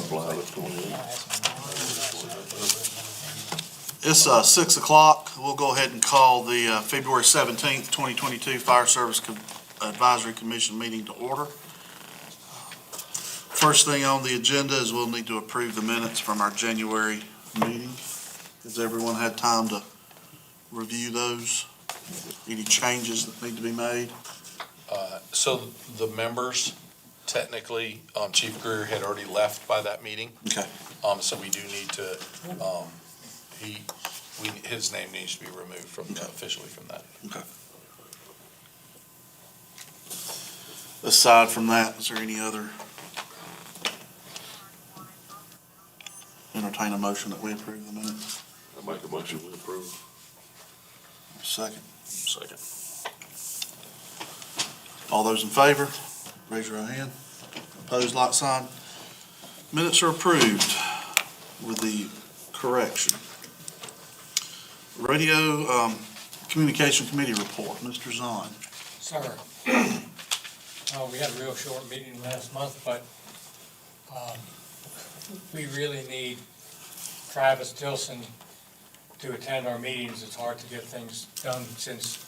Fly the 28th. It's 6 o'clock. We'll go ahead and call the February 17th, 2022 Fire Service Advisory Commission meeting to order. First thing on the agenda is we'll need to approve the minutes from our January meeting. Has everyone had time to review those? Any changes that need to be made? So the members, technically, Chief Greer had already left by that meeting. Okay. So we do need to, his name needs to be removed from, officially from that. Okay. Aside from that, is there any other? Entertain a motion that we approve the minutes. I make a motion we approve. Second. Second. All those in favor, raise your right hand. Opposed, like sign. Minutes are approved with the correction. Radio Communication Committee report, Mr. Zahn. Sir, we had a real short meeting last month, but we really need Travis Tilson to attend our meetings. It's hard to get things done since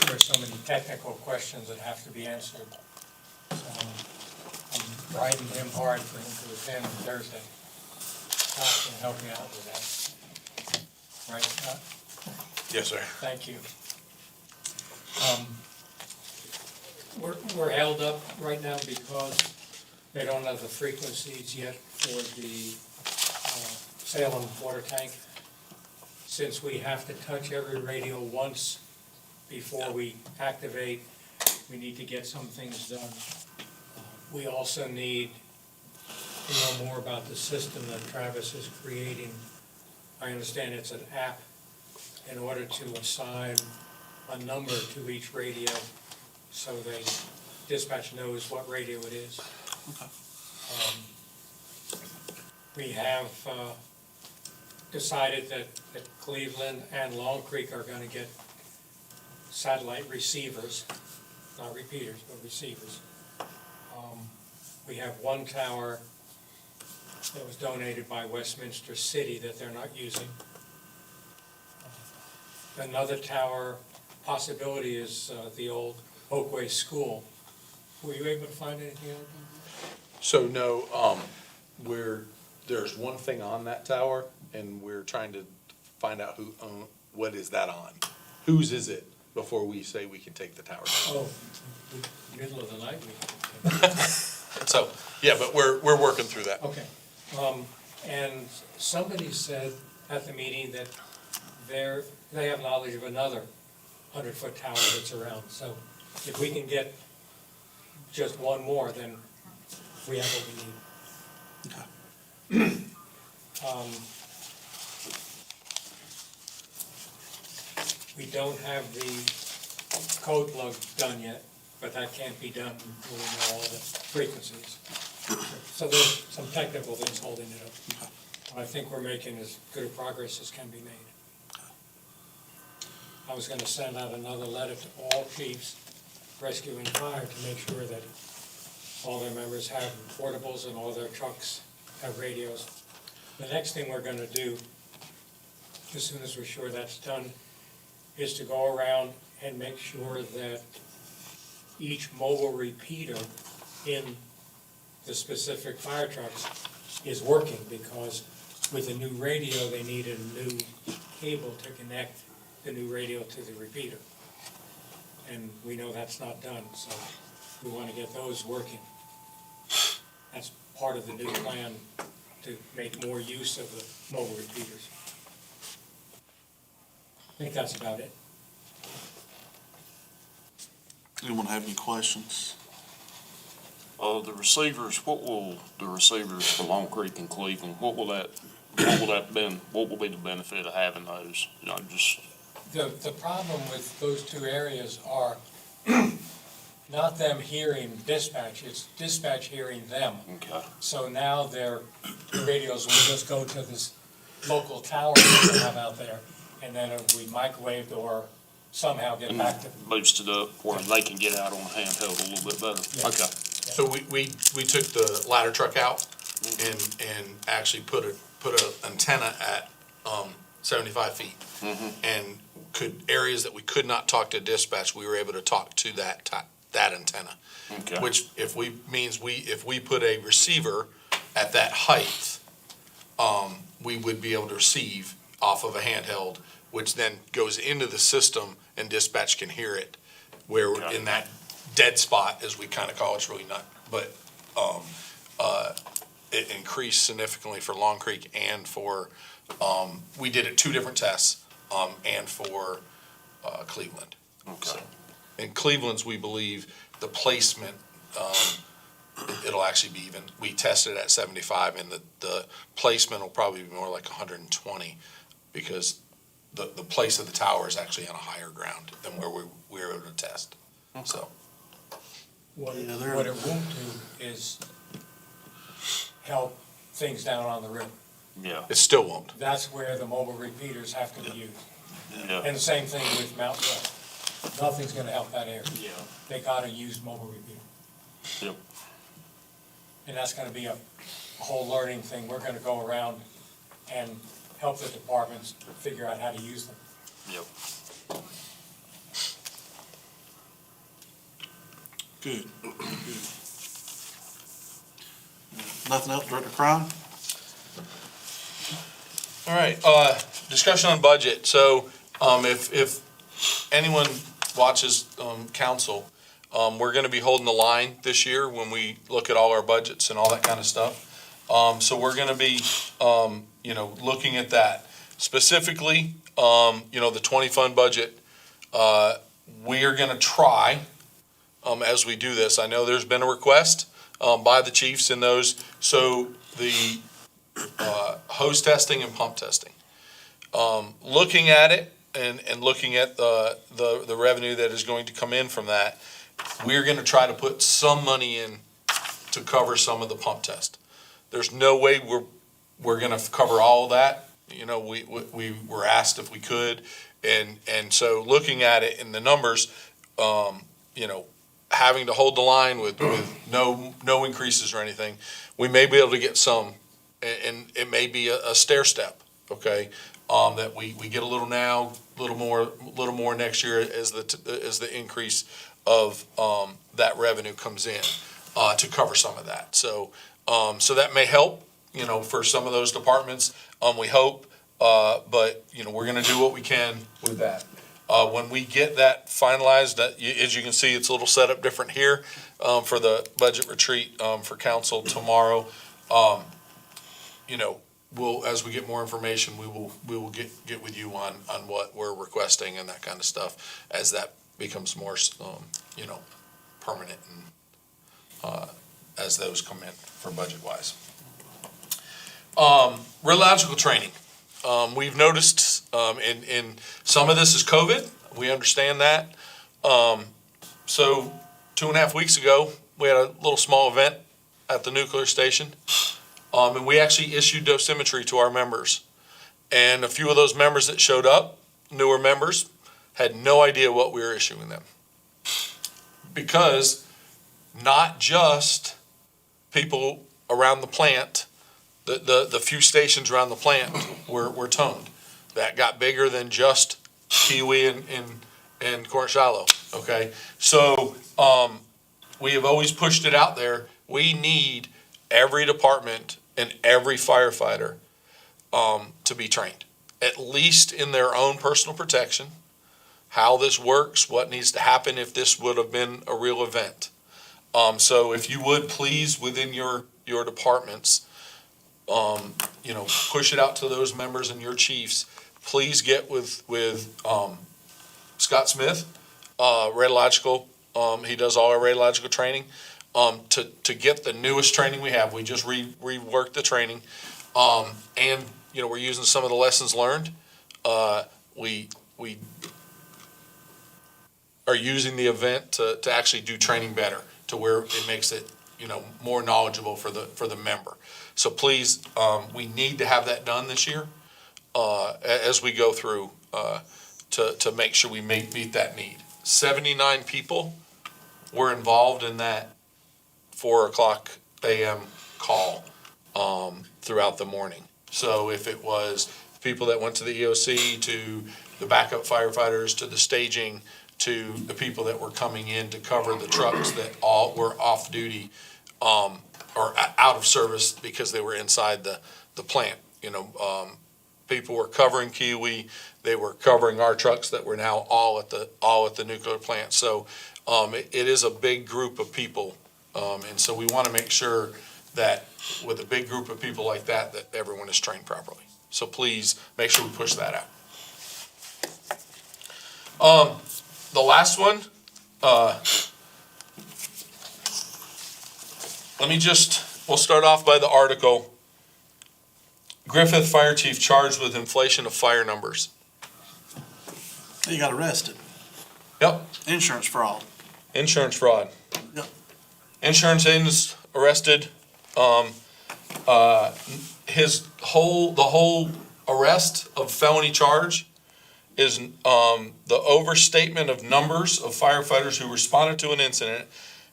there's so many technical questions that have to be answered. So I'm riding him hard for him to attend Thursday. Scott can help me out with that. Right, Scott? Yes, sir. Thank you. We're held up right now because they don't have the frequencies yet for the Salem water tank. Since we have to touch every radio once before we activate, we need to get some things done. We also need to know more about the system that Travis is creating. I understand it's an app in order to assign a number to each radio so they dispatch knows what radio it is. Okay. We have decided that Cleveland and Long Creek are going to get satellite receivers, not repeaters, but receivers. We have one tower that was donated by Westminster City that they're not using. Another tower possibility is the old Oakway School. Were you able to find anything out about that? So no, there's one thing on that tower, and we're trying to find out what is that on? Whose is it before we say we can take the tower down? Oh, middle of the night we. So, yeah, but we're working through that. Okay. And somebody said at the meeting that they have knowledge of another 100-foot tower that's around. So if we can get just one more, then we have what we need. Okay. We don't have the code plug done yet, but that can't be done until we know all the frequencies. So there's some technical things holding it up. I think we're making as good a progress as can be made. I was gonna send out another letter to all chiefs, rescue and fire, to make sure that all their members have portables and all their trucks have radios. The next thing we're gonna do, as soon as we're sure that's done, is to go around and make sure that each mobile repeater in the specific fire trucks is working, because with the new radio, they need a new cable to connect the new radio to the repeater. And we know that's not done, so we want to get those working. That's part of the new plan, to make more use of the mobile repeaters. I think that's about it. Anyone have any questions? The receivers, what will the receivers for Long Creek and Cleveland, what will be the benefit of having those? You know, just. The problem with those two areas are not them hearing dispatch, it's dispatch hearing them. Okay. So now their radios will just go to this local tower that they have out there, and then it'll be microwaved or somehow get back to. Boost it up where they can get out on handheld a little bit better. Yeah. Okay. So we took the ladder truck out, and actually put a antenna at, 75 feet. And areas that we could not talk to dispatch, we were able to talk to that antenna. Okay. Which if we put a receiver at that height, we would be able to receive off of a handheld, which then goes into the system and dispatch can hear it. Where we're Okay. in that dead spot, as we kind of call it, it's really not, but, it increased significantly for Long Creek and for, we did it 2 different tests, and for, Cleveland. Okay. In Cleveland's, we believe the placement, it'll actually be even. We tested at 75, and the placement will probably be more like 120, because the place of the tower is actually on a higher ground than where we were able to test. So, What Yeah, it they're- what it won't do is help things down on the river. Yeah, it still won't. That's where the mobile repeaters have to be used. yeah, And the same thing with Mount West. Nothing's gonna help that area. yeah, They gotta use mobile repeater. yep, And that's gonna be a whole learning thing. We're gonna go around and help the departments figure out how to use them. yep. Good. Nothing else, Director Crown? All right, discussion on budget. So, if anyone watches, council, we're gonna be holding the line this year when we look at all our budgets and all that kind of stuff. So we're gonna be, looking at that. Specifically, the 20 fund budget, we are gonna try, as we do this, I know there's been a request, by the chiefs in those, so the, hose testing and pump testing. Looking at it and looking at the revenue that is going to come in from that, we're gonna try to put some money in to cover some of the pump test. There's no way we're gonna cover all of that. We were asked if we could, and so looking at it in the numbers, having to hold the line with no increases or anything, we may be able to get some, and it may be a stair step, okay? That we get a little now, a little more next year as the increase of that revenue comes in to cover some of that. So that may help, for some of those departments. We hope, but we're going to do what we can with that. When we get that finalized, as you can see, it's a little set up different here for the budget retreat for council tomorrow. We'll, as we get more information, we will get with you on what we're requesting and that kind of stuff as that becomes more, permanent and as those come in for budget wise. Radiological training. We've noticed, and some of this is COVID. We understand that. So 2.5 weeks ago, we had a little small event at the nuclear station. And we actually issued dosimetry to our members. And a few of those members that showed up, newer members, had no idea what we were issuing them. Because not just people around the plant, the few stations around the plant were toned. That got bigger than just Kiwi and Court Shiloh, okay? So we have always pushed it out there. We need every department and every firefighter to be trained, at least in their own personal protection, how this works, what needs to happen if this would have been a real event. So if you would, please, within your departments, push it out to those members and your chiefs. Please get with Scott Smith, radiological. He does all our radiological training. To get the newest training we have. We just reworked the training. And, we're using some of the lessons learned. We are using the event to actually do training better, to where it makes it, more knowledgeable for the member. So please, we need to have that done this year, as we go through, to make sure we meet that need. 79 people were involved in that 4:00 a.m. call throughout the morning. So if it was people that went to the EOC, to the backup firefighters, to the staging, to the people that were coming in to cover the trucks that all were off duty, or out of service because they were inside the plant. People were covering Kiwi, they were covering our trucks that were now all at the nuclear plant. So, it is a big group of people. And so we want to make sure that with a big group of people like that everyone is trained properly. So please make sure we push that out. The last one, we'll start off by the article. Griffith Fire Chief charged with inflation of fire numbers. He got arrested. Yep, Insurance fraud. insurance fraud. Yep. Insurance agents arrested. The whole arrest of felony charge is the overstatement of numbers of firefighters who responded to an incident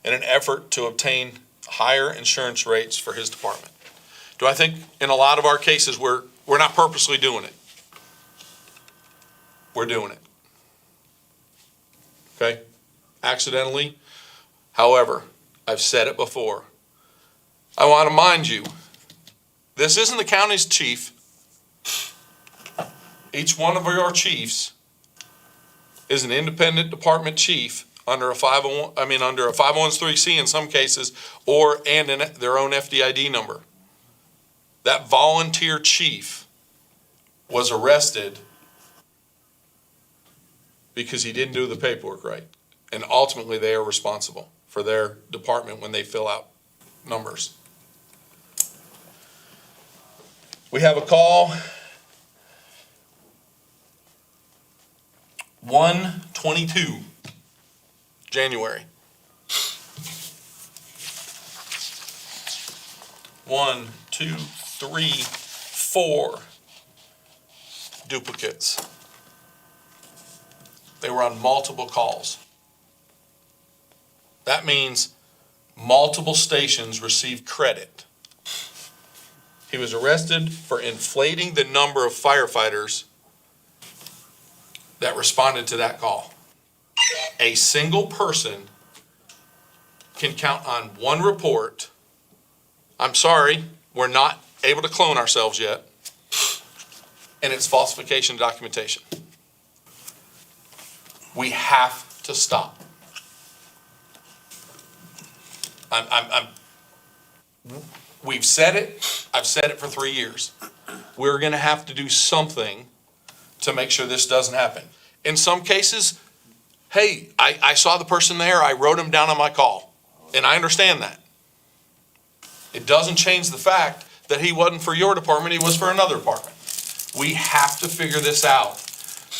in an effort to obtain higher insurance rates for his department. Do I think in a lot of our cases we're not purposely doing it? We're doing it. Okay? Accidentally. However, I've said it before. I want to mind you, this isn't the county's chief. Each one of our chiefs is an independent department chief under a 501(c) in some cases, and their own FDID number. That volunteer chief was arrested because he didn't do the paperwork right. And ultimately, they are responsible for their department when they fill out numbers. We have a call. 1/22, January. 1, 2, 3, 4 duplicates. They were on multiple calls. That means multiple stations received credit. He was arrested for inflating the number of firefighters that responded to that call. A single person can count on one report. I'm sorry, we're not able to clone ourselves yet. And it's falsification of documentation. We have to stop. We've said it. I've said it for 3 years. We're going to have to do something to make sure this doesn't happen. In some cases, hey, I saw the person there. I wrote him down on my call. And I understand that. It doesn't change the fact that he wasn't for your department. He was for another department. We have to figure this out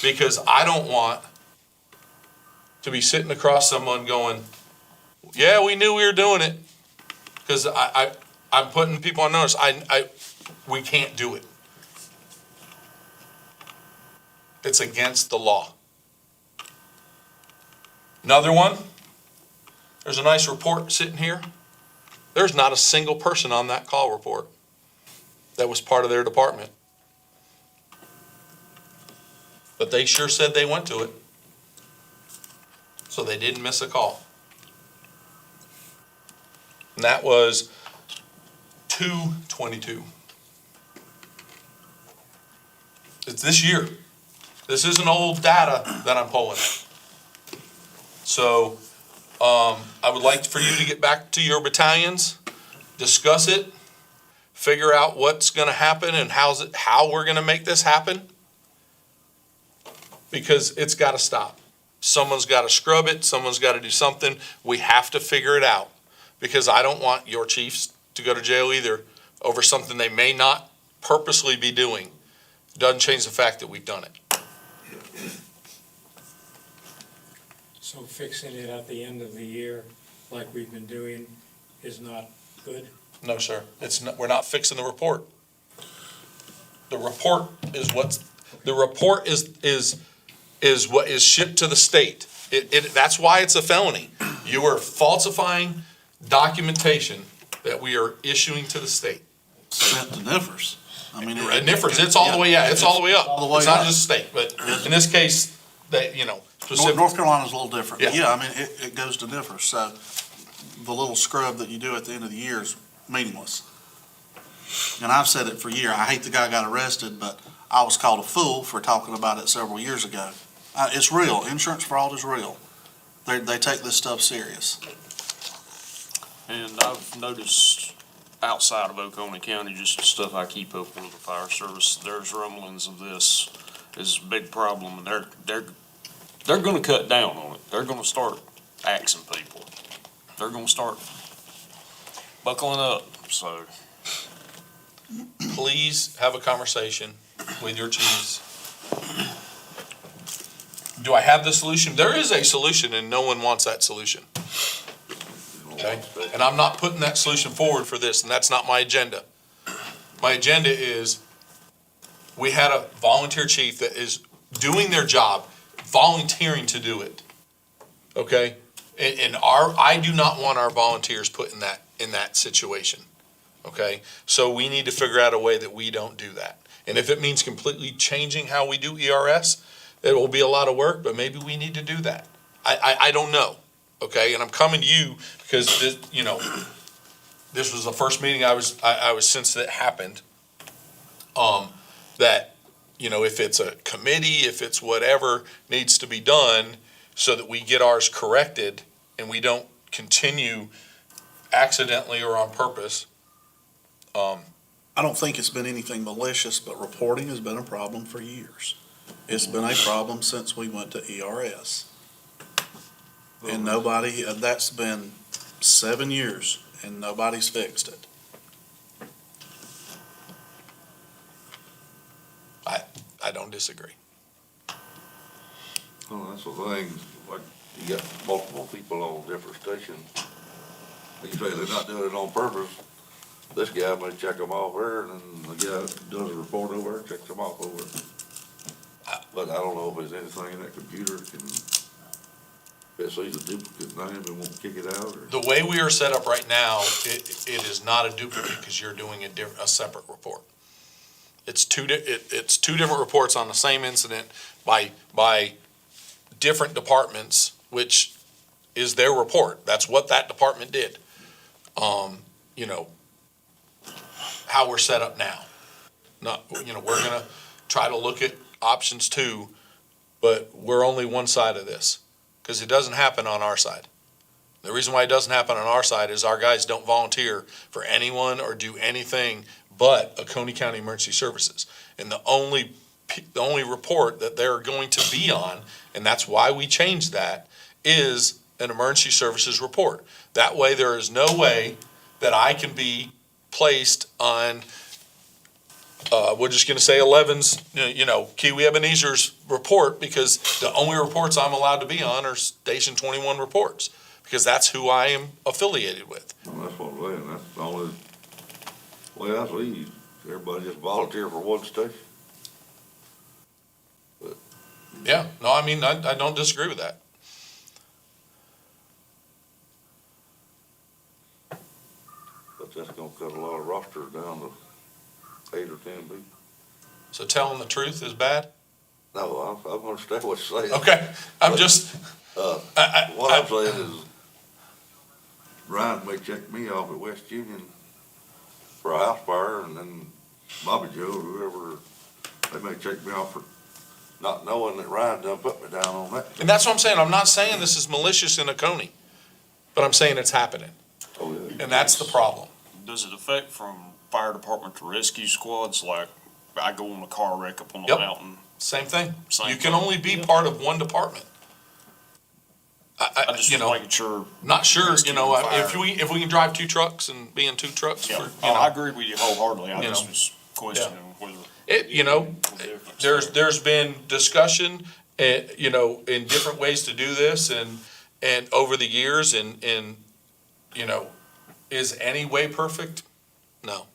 because I don't want to be sitting across someone going, yeah, we knew we were doing it. Because I'm putting people on notice. We can't do it. It's against the law. Another one. There's a nice report sitting here. There's not a single person on that call report that was part of their department. But they sure said they went to it. So they didn't miss a call. And that was 2/22. It's this year. This isn't old data that I'm pulling. So I would like for you to get back to your battalions, discuss it, figure out what's going to happen and how we're going to make this happen. Because it's got to stop. Someone's got to scrub it. Someone's got to do something. We have to figure it out. Because I don't want your chiefs to go to jail either over something they may not purposely be doing. Doesn't change the fact that we've done it. So fixing it at the end of the year, like we've been doing, is not good? No, sir. We're not fixing the report. The report is what is shipped to the state. That's why it's a felony. You are falsifying documentation that we are issuing to the state. sent to NIFRS. I mean. Difference, it's all the way, yeah, it's all the way up. All the way It's not up. just state, but in this case, they, North Carolina's a little different. Yeah. Yeah, I mean, it goes to NIFRS, so the little scrub that you do at the end of the year is meaningless. And I've said it for years. I hate the guy got arrested, but I was called a fool for talking about it several years ago. It's real. Insurance fraud is real. They take this stuff serious. And I've noticed outside of Oconee County, just the stuff I keep up with the fire service, there's rumblings of this is a big problem, and they're gonna cut down on it. They're gonna start axing people. They're gonna start buckling up, so. please have a conversation with your chiefs. Do I have the solution? There is a solution and no one wants that solution. Okay? And I'm not putting that solution forward for this, and that's not my agenda. My agenda is, we had a volunteer chief that is doing their job, volunteering to do it. Okay? And I do not want our volunteers put in that situation. Okay? So we need to figure out a way that we don't do that. And if it means completely changing how we do ERS, it will be a lot of work, but maybe we need to do that. I don't know. Okay? And I'm coming to you because this, this was the first meeting I was since it happened. That, if it's a committee, if it's whatever needs to be done so that we get ours corrected and we don't continue accidentally or on purpose. I don't think it's been anything malicious, but reporting has been a problem for years. It's been a problem since we went to ERS. And that's been 7 years, and nobody's fixed it. I don't disagree. Well, that's the thing, like, you got multiple people on different stations. You say they're not doing it on purpose. This guy may check them off there, and then the guy does a report over there, checks them off over there. But I don't know if there's anything in that computer can, if it sees a duplicate name, it won't kick it out, or. The way we are set up right now, it is not a duplicate because you're doing a separate report. It's two different reports on the same incident by different departments, which is their report. That's what that department did. How we're set up now. We're gonna try to look at options too, but we're only one side of this because it doesn't happen on our side. The reason why it doesn't happen on our side is our guys don't volunteer for anyone or do anything but Oconee County Emergency Services. And the only report that they're going to be on, and that's why we changed that, is an emergency services report. That way, there is no way that I can be placed on, we're just gonna say 11's, Kiwi Ebenezer's report, because the only reports I'm allowed to be on are Station 21 reports, because that's who I am affiliated with. Well, that's what I'm saying, that's the only way I see, everybody just volunteer for one station. Yeah, no, I don't disagree with that. But that's gonna cut a lot of rosters down to 8 or 10 people. So telling the truth is bad? No, I understand what you're saying. Okay, I'm just, What I'm saying is, Ryan may check me off at West Union for a house fire, and then Bobby Joe, or whoever, they may check me off for not knowing that Ryan done put me down on that. and that's what I'm saying. I'm not saying this is malicious in Oconee, but I'm saying it's happening, Oh, yeah. and that's the problem. Does it affect from fire department to rescue squads? Like, I go on a car wreck up on the Yep. mountain. Same thing. Same You can thing. only be part of one department. I just making sure. Not sure, Rescue if fire. we can drive two trucks and be in two trucks Yeah, for, I agree with you wholeheartedly. I you just know. was questioning whether. there's been discussion, in different ways to do this and over the years and, is any way perfect? No,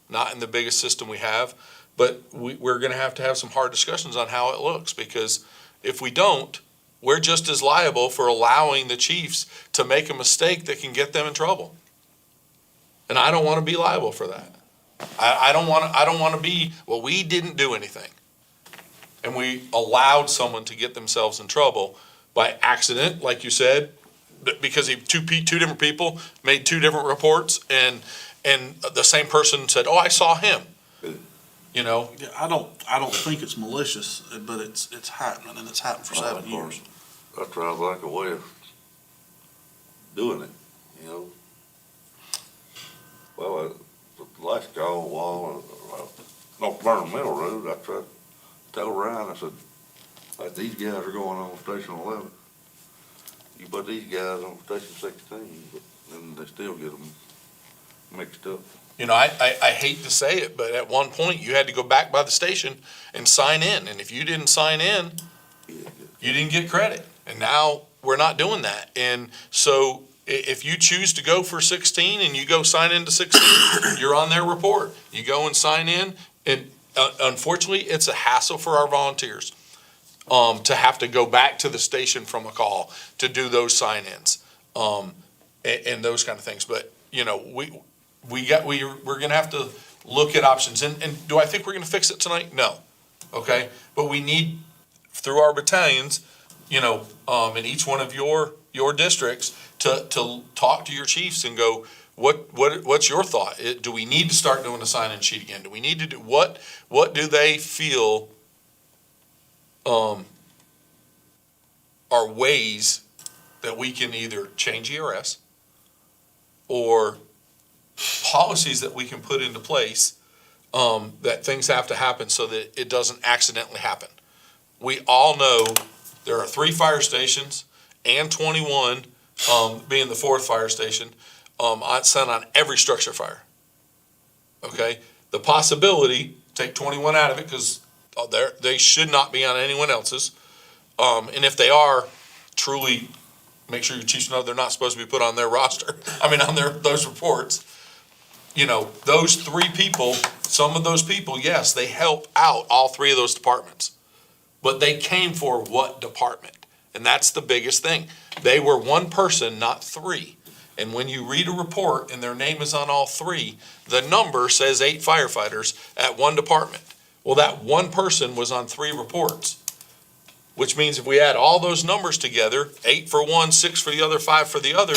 not in the biggest system we have, but we're gonna have to have some hard discussions on how it looks, because if we don't, we're just as liable for allowing the chiefs to make a mistake that can get them in trouble. And I don't wanna be liable for that. I don't want to be, well, we didn't do anything. And we allowed someone to get themselves in trouble by accident, like you said, because two different people made two different reports, and the same person said, oh, I saw him. You know, Yeah, I don't think it's malicious, but it's happening, and it's happened for 7 years. That sounds like a way of doing it, you know? Well, the last call, off Burnham Middle Road, I tried to tell Ryan, I said, like, these guys are going on Station 11. You put these guys on Station 16, but then they still get them mixed up. you know, I hate to say it, but at one point you had to go back by the station and sign in. And if you didn't sign in, you didn't get credit. And now we're not doing that. And so if you choose to go for 16 and you go sign into 16, you're on their report. You go and sign in, and unfortunately, it's a hassle for our volunteers to have to go back to the station from a call to do those sign-ins and those kind of things. But, you know, we're gonna have to look at options. And do I think we're gonna fix it tonight? No. Okay? But we need, through our battalions, you know, in each one of your districts, to talk to your chiefs and go, what's your thought? Do we need to start doing a sign-in sheet again? Do we need to do, what do they feel are ways that we can either change ERS or policies that we can put into place, that things have to happen so that it doesn't accidentally happen. We all know there are 3 fire stations and 21, being the 4th fire station, sent on every structure fire. Okay? The possibility, take 21 out of it, because they should not be on anyone else's. And if they are, truly make sure your chiefs know they're not supposed to be put on their roster. I mean, on those reports. You know, those 3 people, some of those people, yes, they help out all 3 of those departments. But they came for what department? And that's the biggest thing. They were one person, not 3. And when you read a report and their name is on all 3, the number says 8 firefighters at one department. Well, that one person was on 3 reports, which means if we add all those numbers together, 8 for one, 6 for the other, 5 for the other,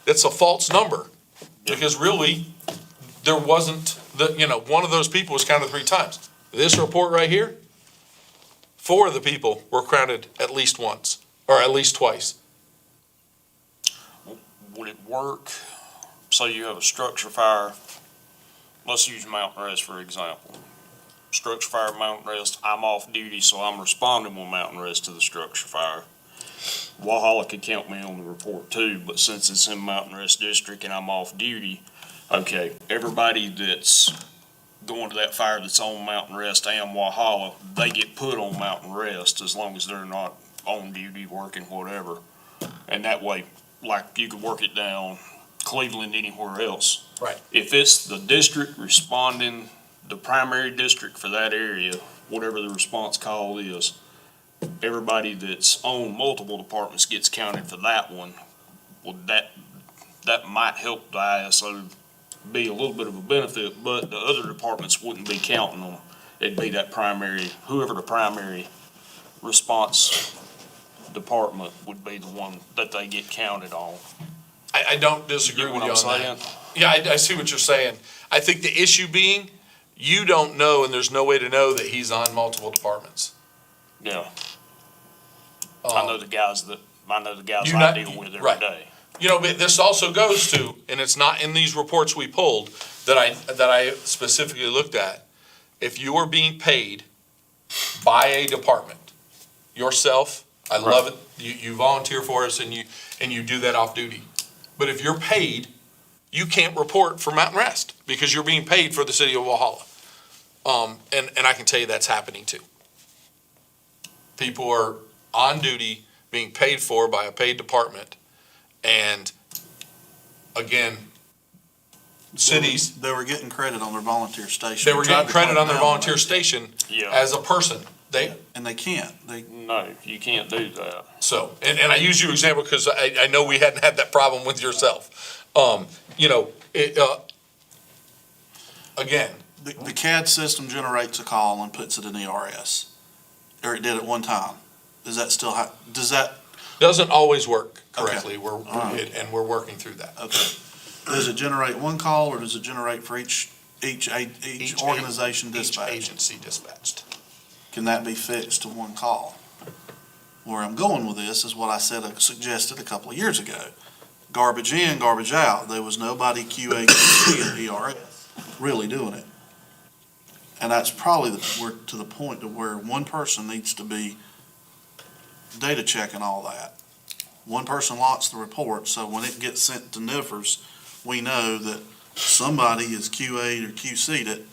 it's a false number. Because really, there wasn't, one of those people was counted 3 times. This report right here, 4 of the people were counted at least once, or at least twice. Would it work? So you have a structure fire, let's use Mountain Rest for example. Structure fire, Mountain Rest, I'm off duty, so I'm responding with Mountain Rest to the structure fire. Walhalla could count me on the report too, but since it's in Mountain Rest District and I'm off duty, okay, everybody that's going to that fire that's on Mountain Rest and Walhalla, they get put on Mountain Rest as long as they're not on duty, working, whatever. And that way, like, you could work it down Cleveland, anywhere else. Right. If it's the district responding, the primary district for that area, whatever the response call is, everybody that's on multiple departments gets counted for that one. Well, that might help the ISO be a little bit of a benefit, but the other departments wouldn't be counting them. It'd be that primary, whoever the primary response department would be the one that they get counted on. I don't disagree You with get you what on I'm that. saying? Yeah, I see what you're saying. I think the issue being, you don't know, and there's no way to know that he's on multiple departments. Yeah. I know the guys You I not- deal with every right. day. You know, but this also goes to, and it's not in these reports we pulled that I specifically looked at. If you are being paid by a department, yourself, I love it, you volunteer for us and you do that off duty. But if you're paid, you can't report for Mountain Rest because you're being paid for the city of Walhalla. And I can tell you that's happening too. People are on duty, being paid for by a paid department. And again, cities, They were getting credit on their volunteer station. they were We tried getting to credit cut on their down volunteer that. station Yeah. as a person. And they can't. No, you can't do that. So, and I use you example because I know we hadn't had that problem with yourself. You know, again, The CAD system generates a call and puts it in ERS, or it did at one time. Does that still does that, doesn't always work Okay. correctly. right. And we're working through that. okay. Does it generate one call, or does it generate for each organization Each dispatch? agency dispatched. Can that be fixed to one call? Where I'm going with this is what I suggested a couple of years ago. Garbage in, garbage out. There was nobody QA, QC at ERS really doing it. And that's probably we're to the point to where one person needs to be data checking all that. One person lots the report, so when it gets sent to NIFRS, we know that somebody is QA'd or QC'd it,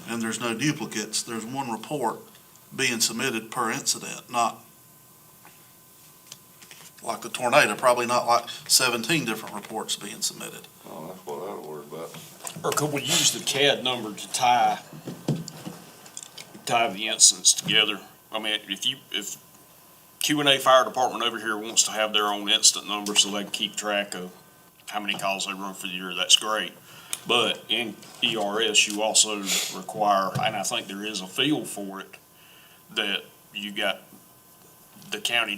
and there's no duplicates. There's one report being submitted per incident, not like the tornado, probably not like 17 different reports being submitted. Oh, that's what I was worried about. Or could we use the CAD number to tie the incidents together? I mean, if Q&A Fire Department over here wants to have their own incident number so they can keep track of how many calls they run for the year, that's great. But in ERS, you also require, and I think there is a field for it, that you got the county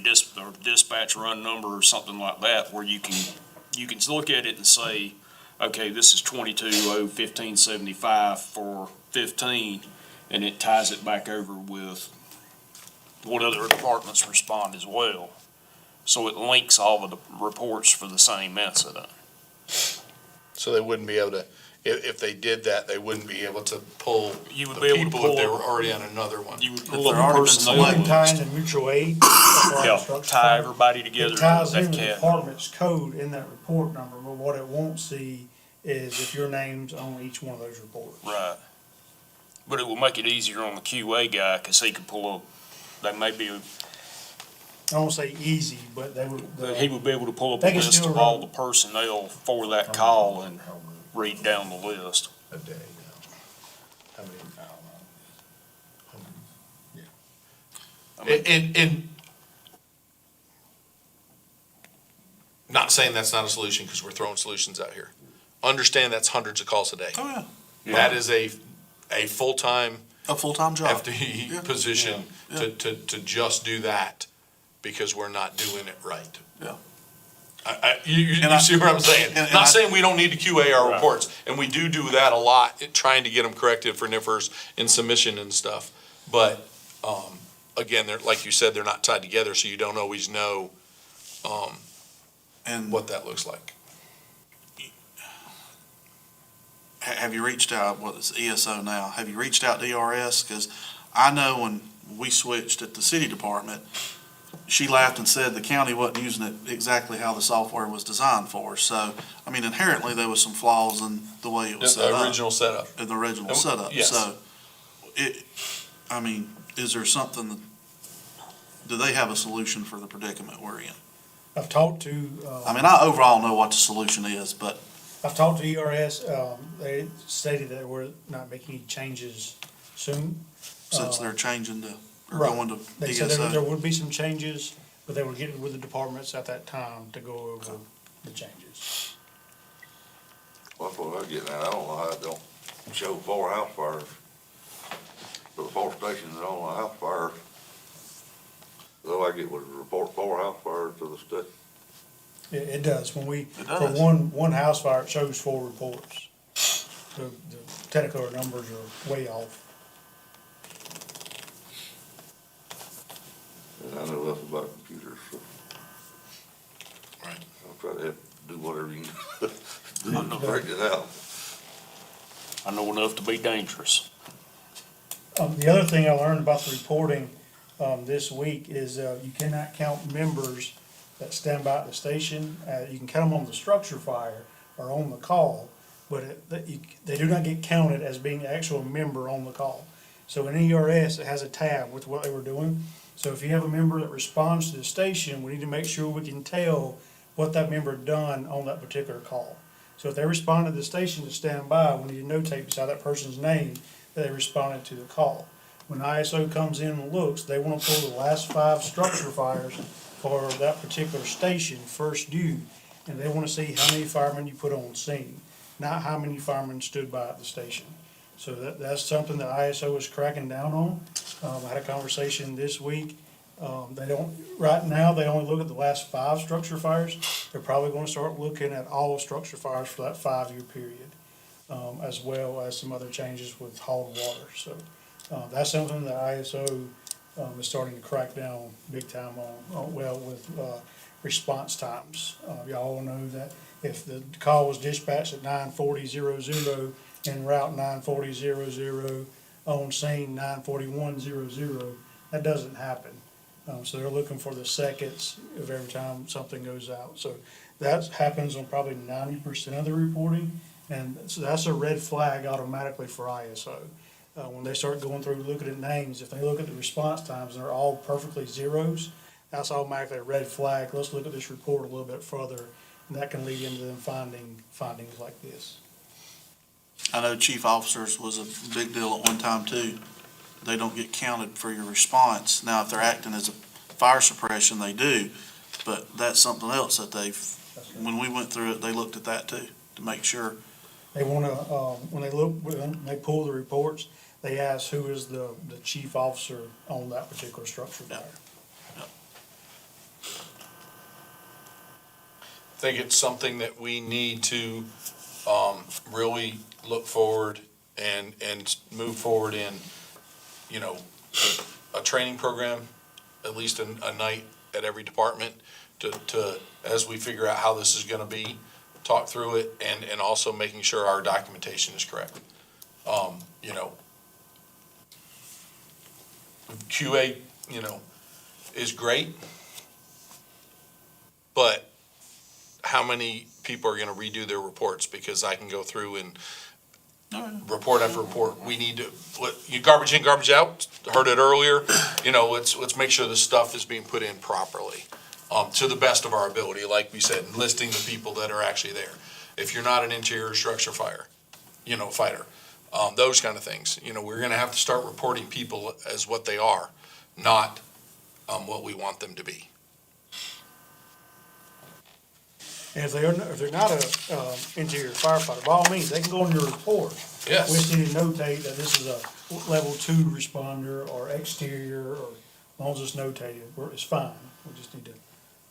dispatch run number or something like that, where you can look at it and say, okay, this is 22-0-1575 for 15, and it ties it back over with what other departments respond as well. So it links all of the reports for the same incident. So they wouldn't be able to, if they did that, they wouldn't be able to pull You would the be able to people if they pull, were already on another one. you would If pull they're up already the been personnel selected. One time list. in mutual aid. Yeah, tie everybody together. It ties with in the that CAD. department's code in that report number, but what it won't see is if your name's on each one of those reports. Right. But it will make it easier on the QA guy, cause he could pull up, they may be, I won't say easy, but they would. he would be able to pull up a They can list still of all run- the personnel for that call and read down the list. A day now. How many? I mean, And not saying that's not a solution, because we're throwing solutions out here. Understand that's hundreds of calls a day. Oh, yeah. That is a full-time A full-time job. FTE Yeah. position Yeah. to just do that, because we're not doing it right. Yeah. You And I- see what I'm saying? and Not I- saying we don't need to QA our Right. reports, and we do that a lot, trying to get them corrected for NIFRS in submission and stuff. But, again, they're, like you said, they're not tied together, so you don't always know, And what that looks like. have you reached out, what is ESO now? Have you reached out to ERS? Because I know when we switched at the city department, she laughed and said the county wasn't using it exactly how the software was designed for. So, I mean, inherently, there was some flaws in the way it was set The up, original setup. in the original Oh, setup. yes. So, I mean, is there something, do they have a solution for the predicament we're in? I've talked to, I mean, I overall know what the solution is, but I've talked to ERS, they stated that we're not making any changes soon. since they're changing to, or Right. going to They said there ESO. would be some changes, but they were getting with the departments at that time to go over the changes. Well, that's what I'm getting at. I don't know how it don't show 4 house fires. For the 4 stations that on the house fires. So like it would report 4 house fires to the state. It does, when we, It for does. one house fire, it shows 4 reports. The technical numbers are way off. And I know enough about computers, so. Right. I'll try to help do whatever you can I know. to figure it out. I know enough to be dangerous. The other thing I learned about the reporting, this week is, you cannot count members that stand by at the station. You can count them on the structure fire or on the call, but they do not get counted as being an actual member on the call. So in ERS, it has a tab with what they were doing. So if you have a member that responds to the station, we need to make sure we can tell what that member done on that particular call. So if they respond to the station to stand by, we need to notate beside that person's name that they responded to the call. When ISO comes in and looks, they want to pull the last 5 structure fires for that particular station first due, and they want to see how many firemen you put on scene. not how many firemen stood by at the station. So that's something that ISO is cracking down on. I had a conversation this week. Right now, they only look at the last 5 structure fires. They're probably gonna start looking at all structure fires for that 5-year period, as well as some other changes with hauled water. So, that's something that ISO, is starting to crack down big time on, with response times. Y'all know that if the call was dispatched at 9:40:00 en route 9:40:00, on scene 9:41:00, that doesn't happen. So they're looking for the seconds of every time something goes out. So that happens on probably 90% of the reporting, and so that's a red flag automatically for ISO. When they start going through looking at names, if they look at the response times and they're all perfectly zeros, that's automatically a red flag. Let's look at this report a little bit further, and that can lead into them findings like this. I know chief officers was a big deal at one time too. They don't get counted for your response. Now, if they're acting as a fire suppression, they do, but that's something else that when we went through it, they looked at that too, to make sure. They wanna, when they pull the reports, they ask who is the chief officer on that particular structure fire. I think it's something that we need to, really look forward and move forward in, a training program, at least a night at every department to, as we figure out how this is gonna be, talk through it and also making sure our documentation is correct. QA, is great, but how many people are gonna redo their reports? Because I can go through and report after report, we need to, you garbage in, garbage out, heard it earlier, let's make sure the stuff is being put in properly, to the best of our ability, like we said, listing the people that are actually there. If you're not an interior structure fighter, those kind of things, we're gonna have to start reporting people as what they are, not, what we want them to be. And if they're not a interior firefighter, by all means, they can go on your report. Yes. We just need to notate that this is a level 2 responder or exterior, or as long as it's notated, it's fine. We just need to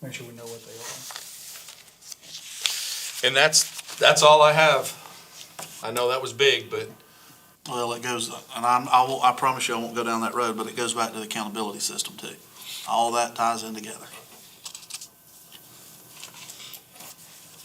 make sure we know what they are. And that's all I have. I know that was big, but Well, it goes, and I promise you I won't go down that road, but it goes back to the accountability system too. All that ties in together.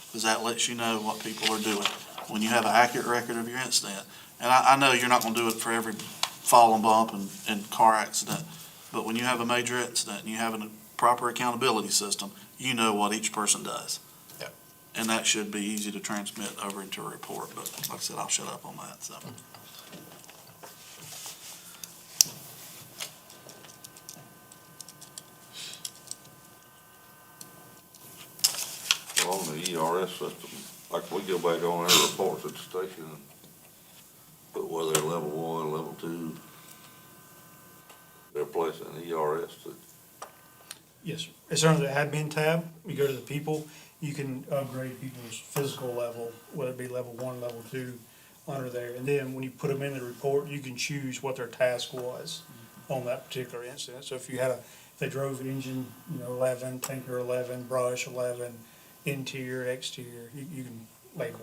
Because that lets you know what people are doing. When you have an accurate record of your incident, and I know you're not gonna do it for every fall and bump and car accident, but when you have a major incident and you have a proper accountability system, you know what each person does. Yep. And that should be easy to transmit over into a report, but like I said, I'll shut up on that, so. Well, on the ERS system, like we go back on our reports at the station, and put whether they're level 1, level 2, they're placing ERS to. Yes, sir. It's under the admin tab. You go to the people, you can upgrade people's physical level, whether it be level 1, level 2, under there. And then when you put them in the report, you can choose what their task was on that particular incident. So if they drove engine, 11, tanker 11, brush 11, interior, exterior, you can label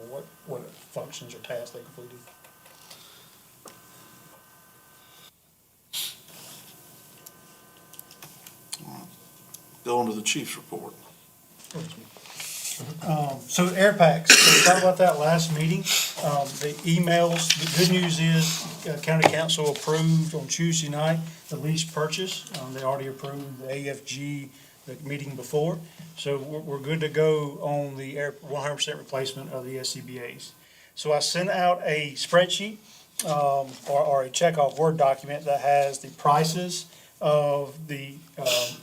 what functions or tasks they completed. Go on to the chief's report. So air packs, so we talked about that last meeting. The emails, the good news is county council approved on Tuesday night the lease purchase. They already approved the AFG, the meeting before. So we're good to go on the 100% replacement of the SCBA's. So I sent out a spreadsheet or a checkoff Word document that has the prices of the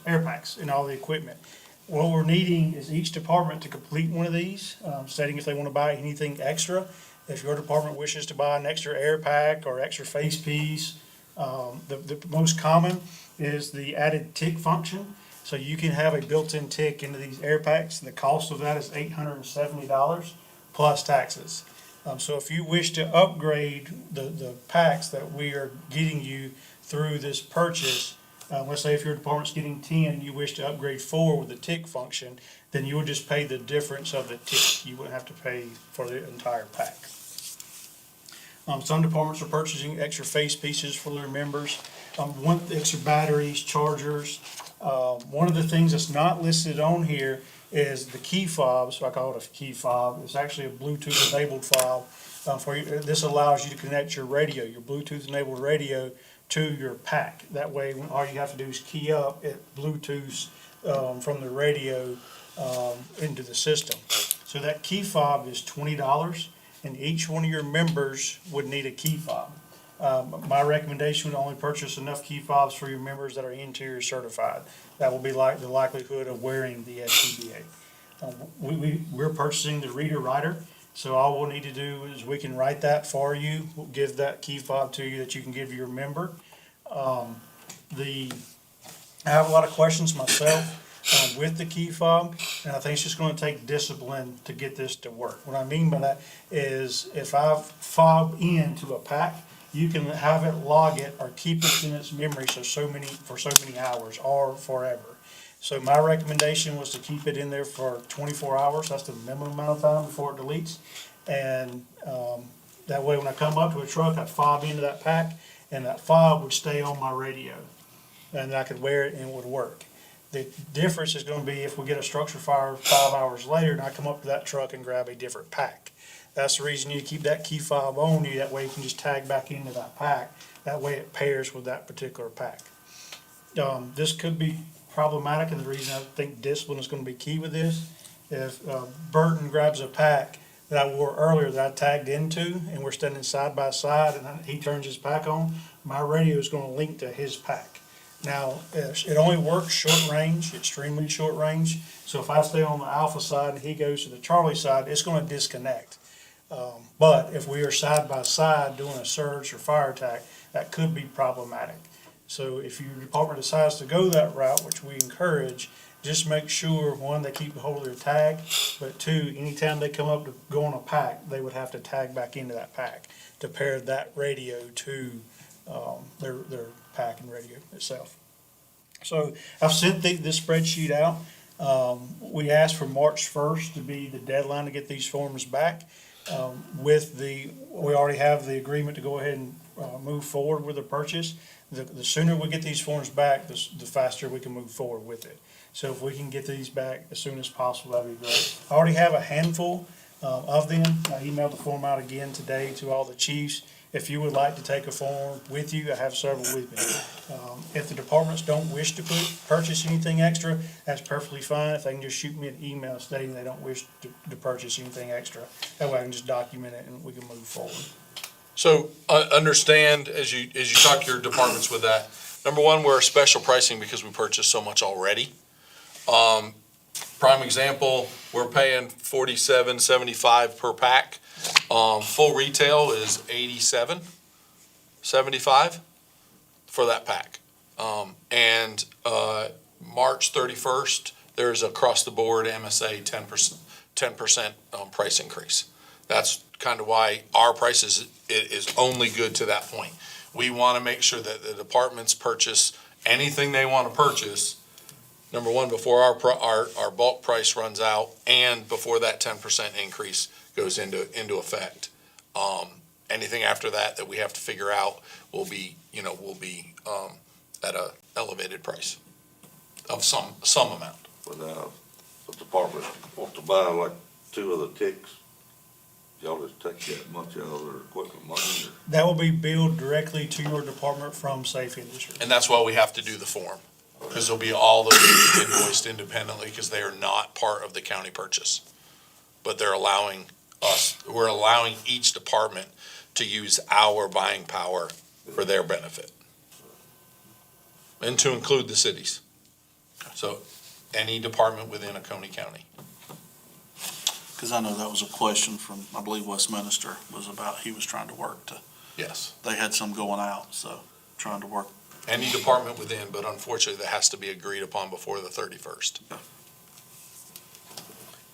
air packs and all the equipment. What we're needing is each department to complete one of these, stating if they want to buy anything extra. If your department wishes to buy an extra air pack or extra face piece, the most common is the added tick function. So you can have a built-in tick into these air packs, and the cost of that is $870 plus taxes. So if you wish to upgrade the packs that we are getting you through this purchase, let's say if your department's getting 10, you wish to upgrade 4 with the tick function, then you would just pay the difference of the tick. You wouldn't have to pay for the entire pack. Some departments are purchasing extra face pieces for their members, want extra batteries, chargers. One of the things that's not listed on here is the key fobs. I call it a key fob. It's actually a Bluetooth enabled fob. This allows you to connect your radio, your Bluetooth enabled radio, to your pack. That way, all you have to do is key up, it Bluetooths from the radio into the system. So that key fob is $20, and each one of your members would need a key fob. My recommendation would only purchase enough key fobs for your members that are interior certified. That will be like the likelihood of wearing the SCBA. We're purchasing the reader writer, so all we'll need to do is we can write that for you. We'll give that key fob to you that you can give your member. I have a lot of questions myself with the key fob, and I think it's just gonna take discipline to get this to work. What I mean by that is if I fob into a pack, you can have it log it or keep it in its memory for so many hours or forever. So my recommendation was to keep it in there for 24 hours. That's the minimum amount of time before it deletes. And that way when I come up to a truck, I'd fob into that pack and that fob would stay on my radio. And I could wear it and it would work. The difference is gonna be if we get a structure fire 5 hours later and I come up to that truck and grab a different pack. That's the reason you keep that key fob on you. That way you can just tag back into that pack. That way it pairs with that particular pack. This could be problematic, and the reason I think discipline is gonna be key with this, if Burton grabs a pack that I wore earlier that I tagged into, and we're standing side by side, and he turns his pack on, my radio is gonna link to his pack. Now, it only works short range, extremely short range, so if I stay on the Alpha side and he goes to the Charlie side, it's gonna disconnect. But if we are side by side doing a surge or fire attack, that could be problematic. So if your department decides to go that route, which we encourage, just make sure, one, they keep a hold of their tag, but two, anytime they come up to go on a pack, they would have to tag back into that pack to pair that radio to their pack and radio itself. So I've sent this spreadsheet out. We asked for March 1st to be the deadline to get these forms back. We already have the agreement to go ahead and move forward with the purchase. The sooner we get these forms back, the faster we can move forward with it. So if we can get these back as soon as possible, that'd be great. I already have a handful of them. I emailed the form out again today to all the chiefs. If you would like to take a form with you, I have several with me. If the departments don't wish to purchase anything extra, that's perfectly fine. If they can just shoot me an email stating they don't wish to purchase anything extra, that way I can just document it and we can move forward. So, understand, as you talk to your departments with that, number one, we're special pricing because we purchased so much already. Prime example, we're paying $47.75 per pack. Full retail is $87.75 for that pack. And March 31st, there's across the board MSA 10% price increase. That's kind of why our price is only good to that point. We want to make sure that the departments purchase anything they want to purchase, number one, before our bulk price runs out and before that 10% increase goes into effect. Anything after that we have to figure out will be at a elevated price of some amount. But the department wants to buy like 2 of the ticks, y'all just take that much out of their equipment money? That will be billed directly to your department from Safe Industries. And that's why we have to do the form, because there'll be all those invoiced independently because they are not part of the county purchase. But we're allowing each department to use our buying power for their benefit. And to include the cities. So any department within Oconee County. Because I know that was a question from, I believe, Westminster, was about, he was trying to work to, Yes. they had some going out, so trying to work. Any department within, but unfortunately that has to be agreed upon before the 31st.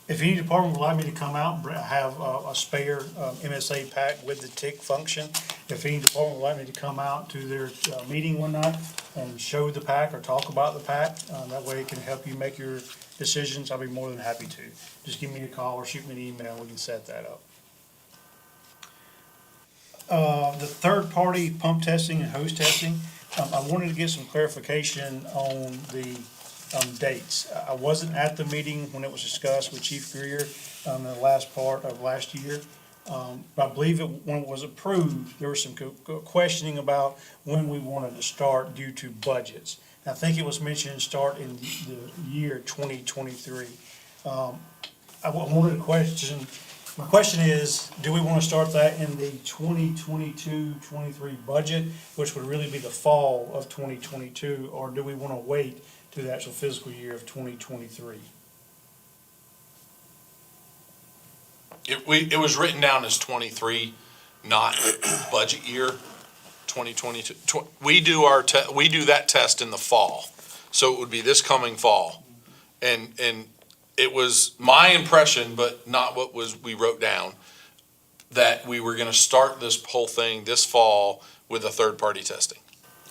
If any department would like me to come out and have a spare MSA pack with the tick function, if any department would like me to come out to their meeting one night and show the pack or talk about the pack, that way it can help you make your decisions, I'll be more than happy to. Just give me a call or shoot me an email, we can set that up. The third-party pump testing and hose testing, I wanted to get some clarification on the dates. I wasn't at the meeting when it was discussed with Chief Greer in the last part of last year. But I believe when it was approved, there was some questioning about when we wanted to start due to budgets. I think it was mentioned start in the year 2023. I wanted to question, my question is, do we want to start that in the 2022-23 budget, which would really be the fall of 2022, or do we want to wait to the actual fiscal year of 2023? It was written down as 23, not budget year 2022. We do that test in the fall, so it would be this coming fall. And it was my impression, but not what we wrote down, that we were gonna start this whole thing this fall with a third-party testing,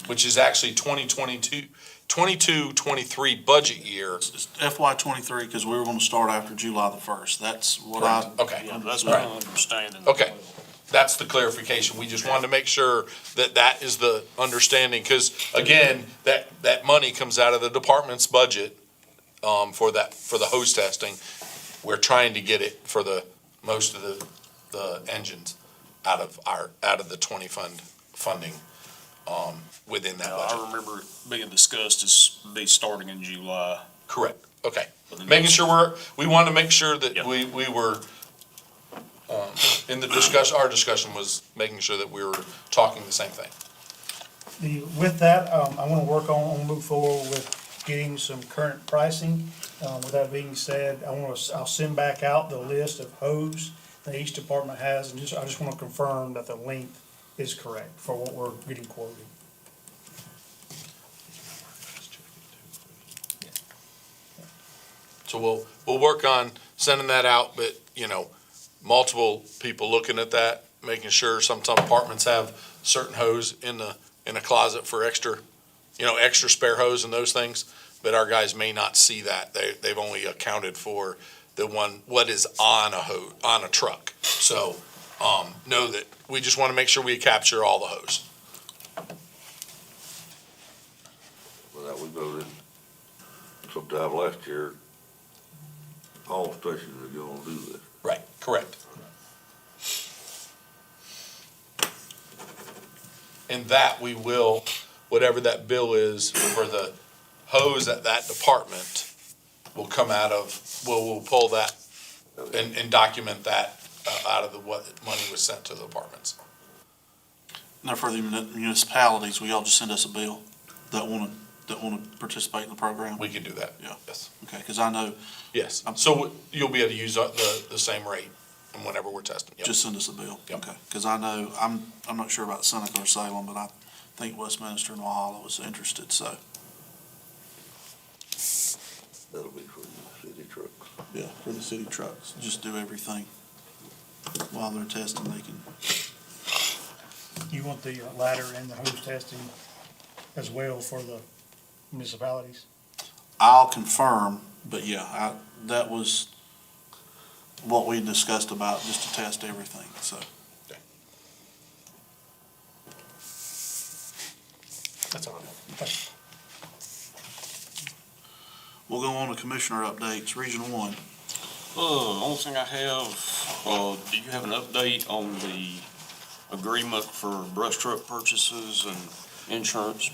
which is actually 22-23 budget year. It's FY '23, because we were gonna start after July the 1st. That's what Correct. Okay. Yeah, that's my understanding. Okay, that's the clarification. We just wanted to make sure that that is the understanding, because again, that money comes out of the department's budget for the hose testing. We're trying to get it for most of the engines out of the 20 funding within that budget. I remember it being discussed as be starting in July. Correct, okay. But the Making next- sure we wanted to make sure that Yeah. we were, in the discussion, our discussion was making sure that we were talking the same thing. With that, I want to move forward with getting some current pricing. With that being said, I'll send back out the list of hose that each department has, and I just want to confirm that the length is correct for what we're getting quoted. So we'll work on sending that out, but, multiple people looking at that, making sure some departments have certain hose in a closet for extra spare hose and those things, but our guys may not see that. They've only accounted for what is on a truck. So, know that we just want to make sure we capture all the hose. Well, that we voted sometime last year, all stations are gonna do this. Right, correct. And that we will, whatever that bill is for the hose at that department will come out of, we'll pull that and document that out of what money was sent to the departments. Now, for the municipalities, will y'all just send us a bill that wanna participate in the program? We can do that. Yeah. Yes. Okay, because I know, Yes. So you'll be able to use the same rate and whenever we're testing. Yep. just send us a bill. Yep. Okay, because I know, I'm not sure about Seneca or Salem, but I think Westminster and Walhalla was interested, so, That'll be for the city trucks. yeah, for the city trucks, just do everything while they're testing, they can. You want the ladder and the hose testing as well for the municipalities? I'll confirm, but yeah, that was what we discussed about, just to test everything, so. That's all. We'll go on to commissioner updates, Region 1. Only thing I have, do you have an update on the agreement for brush truck purchases and insurance?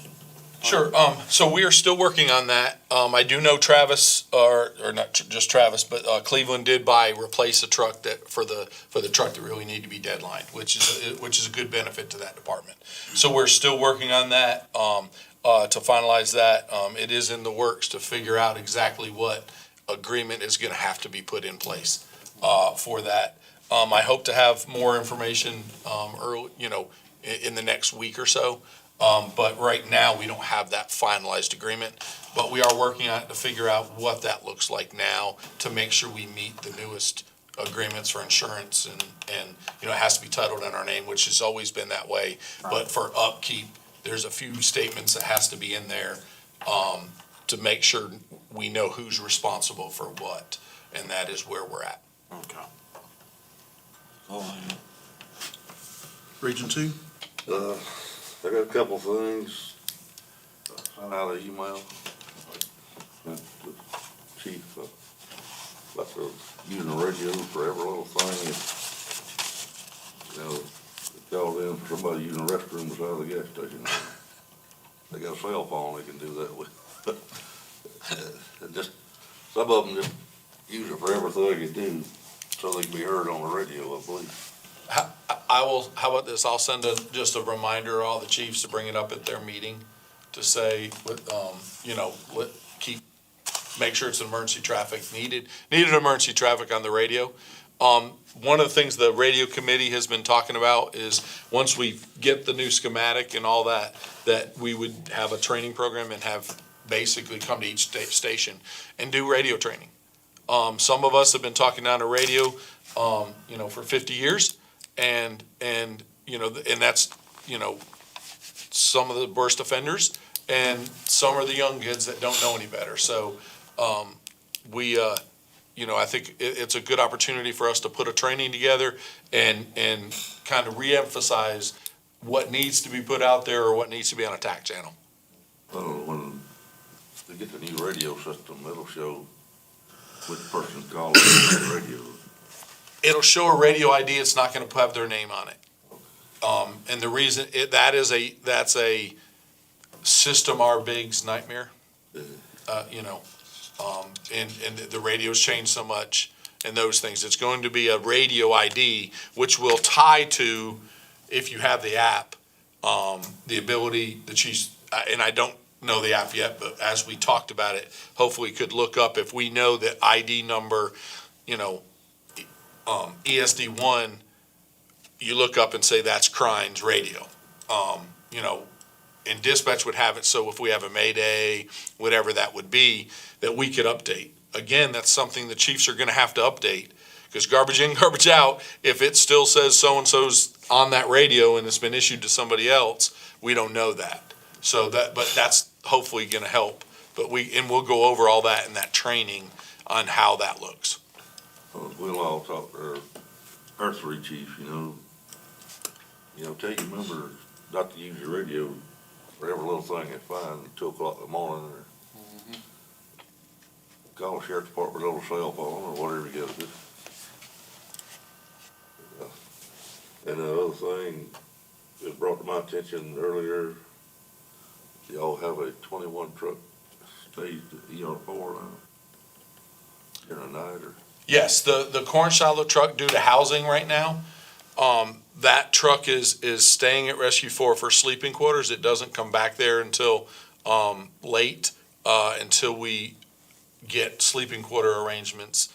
Sure, so we are still working on that. I do know Travis, or not just Travis, but Cleveland did replace a truck for the truck that really needed to be deadlined, which is a good benefit to that department. So we're still working on that, to finalize that. It is in the works to figure out exactly what agreement is gonna have to be put in place, for that. I hope to have more information, in the next week or so. But right now, we don't have that finalized agreement. But we are working on it to figure out what that looks like now to make sure we meet the newest agreements for insurance and, you know, it has to be titled in our name, which has always been that way. But for upkeep, there's a few statements that has to be in there, to make sure we know who's responsible for what, and that is where we're at. Okay. Region two? I got a couple things. I sent out an email. Sent to the chief, about the using the radio for every little thing. You know, they called in for somebody using the restroom beside the gas station. They got a cell phone they can do that with. And just, some of them just use it for everything they do, so they can be heard on the radio, I believe. How about this, I'll send just a reminder to all the chiefs to bring it up at their meeting, to say, you know, make sure it's emergency traffic, needed emergency traffic on the radio. One of the things the radio committee has been talking about is, once we get the new schematic and all that, that we would have a training program and have basically come to each station and do radio training. Some of us have been talking on the radio, you know, for 50 years. And, you know, and that's, you know, some of the worst offenders, and some are the young kids that don't know any better. So, you know, I think it's a good opportunity for us to put a training together and kind of reemphasize what needs to be put out there or what needs to be on a TAC channel. When they get the new radio system, it'll show which person's calling the radio. It'll show a radio ID, it's not gonna have their name on it. And the reason, that's a system our big's nightmare. You know, and the radio's changed so much and those things. It's going to be a radio ID, which will tie to, if you have the app, the ability, the chiefs, and I don't know the app yet, but as we talked about it, hopefully could look up if we know the ID number, you know, ESD1, you look up and say that's Crimes Radio. You know, and dispatch would have it, so if we have a Mayday, whatever that would be, that we could update. Again, that's something the chiefs are gonna have to update, because garbage in, garbage out, if it still says so-and-so's on that radio and it's been issued to somebody else, we don't know that. So but that's hopefully gonna help. But we'll go over all that in that training on how that looks. We'll all talk to our three chiefs, you know, tell your members not to use your radio for every little thing they find at 2 o'clock in the morning, or call the sheriff's department on a cell phone, or whatever you gotta do. And the other thing that brought to my attention earlier, y'all have a 21 truck staged at ER4 now during the night, or? Yes, the corn silo truck, due to housing right now, that truck is staying at Rescue 4 for sleeping quarters. It doesn't come back there until late, until we get sleeping quarter arrangements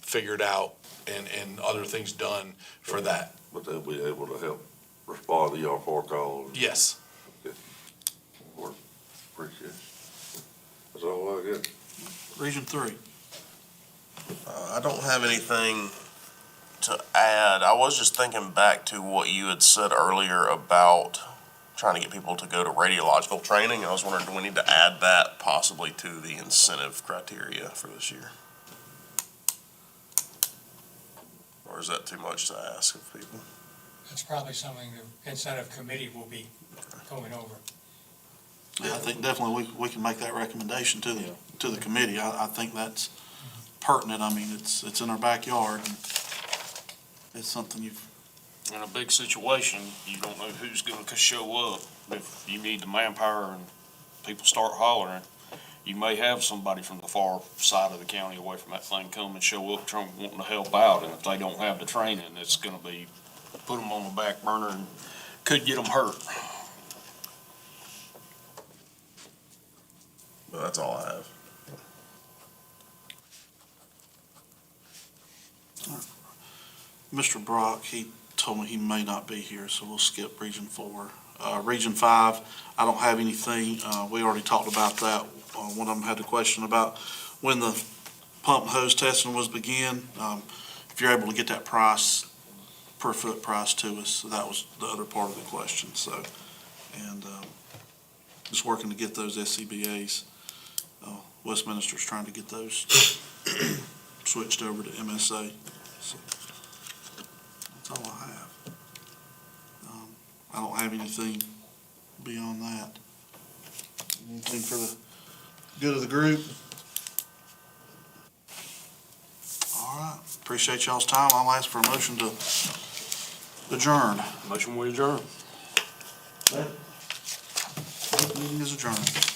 figured out and other things done for that. But they'll be able to help respond to ER4 calls. Yes. Work. Appreciate it. That's all I got. Region three? I don't have anything to add. I was just thinking back to what you had said earlier about trying to get people to go to radiological training. I was wondering, do we need to add that possibly to the incentive criteria for this year? Or is that too much to ask of people? That's probably something the incentive committee will be going over. Yeah, I think definitely we can make that recommendation to the committee. I think that's pertinent. I mean, it's in our backyard, and it's something In a big situation, you don't know who's gonna show up. If you need the manpower and people start hollering, you may have somebody from the far side of the county away from that thing come and show up wanting to help out, and if they don't have the training, it's gonna be, put them on the back burner and could get them hurt. But that's all I have. Mr. Brock, he told me he may not be here, so we'll skip Region 4. Region 5, I don't have anything. We already talked about that. One of them had a question about when the pump and hose testing was begin. If you're able to get that price, per foot price to us, so that was the other part of the question, so. And just working to get those SCBA's. Westminster's trying to get those switched over to MSA. So that's all I have. I don't have anything beyond that. Anything for the good of the group? All right, appreciate y'all's time. I'll ask for a motion to adjourn. Motion we adjourn. Meeting is adjourned.